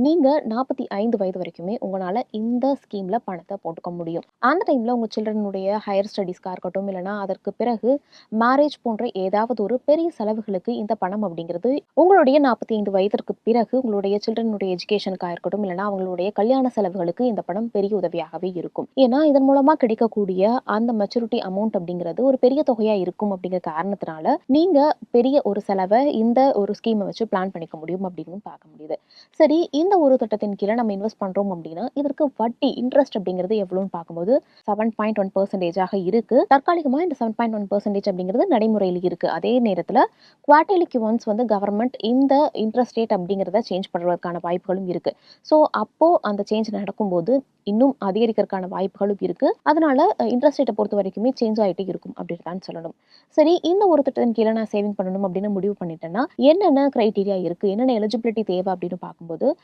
நீங்க 45 வயது வரைக்குமே உங்களால இந்த ஸ்கீம்ல பணத்த போட்டுக்க முடியும். அந்த டைம்ல உங்க சில்ட்ரனுடைய ஹையர் ஸ்டடீஸ்க்கா இருக்கட்டும், இல்லன்னா அதற்கு பிறகு மேரேஜ் போன்ற ஏதாவது ஒரு பெரிய செலவுகளுக்கு இந்த பணம் அப்படிங்கிறது உங்களுடைய 45 வயதிற்கு பிறகு உங்களுடைய சில்ட்ரனுடைய எஜுகேஷனுக்கா இருக்கட்டும், இல்லன்னா அவங்களுடைய கல்யாண செலவுகளுக்கு இந்த பணம் பெரிய உதவியாகவே இருக்கும். ஏன்னா, இதன் மூலமா கிடைக்கக்கூடிய அந்த மெச்சூரிட்டி அமௌண்ட் அப்படிங்கிறது ஒரு பெரிய தொகையா இருக்கும் அப்படிங்கிற காரணத்தினால, நீங்க பெரிய ஒரு செலவ இந்த ஒரு ஸ்கீம வச்சு பிளான் பண்ணிக்க முடியும் அப்படின்னு பார்க்க முடியுது. சரி, இந்த ஒரு திட்டத்தின் கீழ நம்ம இன்வெஸ்ட் பண்றோம் அப்டின்னா, இதற்கு வட்டி இன்ட்ரெஸ்ட் அப்படிங்கிறது எவ்வளோன்னு பார்க்கும்போது 7.1% ஆக இருக்கு. தற்காலிகமா இந்த 7.1% அப்படிங்கிறது நடைமுறையில் இருக்கு. அதே நேரத்துல குவார்ட்டர்லிக்கு ஒன்ஸ் வந்து கவர்ன்மெண்ட் இந்த இன்ட்ரெஸ்ட் ரேட் அப்படிங்கிறத சேஞ்ச் பண்றதற்கான வாய்ப்புகளும் இருக்கு. ஸோ அப்போ அந்த சேஞ்ச் நடக்கும்போது இன்னும் அதிகரிக்கிறதுக்கான வாய்ப்புகளும் இருக்கு. அதனால இன்ட்ரெஸ்ட் ரேட்ட பொறுத்த வரைக்குமே சேஞ்ச் ஆயிட்டே இருக்கும் அப்படின்னு தான் சொல்லணும். சரி, இந்த ஒரு திட்டத்தின் கீழ நான் சேவிங் பண்ணணும் அப்படின்னு முடிவு பண்ணிட்டேன்னா, என்னென்ன கிரைட்டீரியா இருக்கு? என்னென்ன எலிஜிபிலிட்டி தேவை அப்படின்னு பார்க்கும்போது,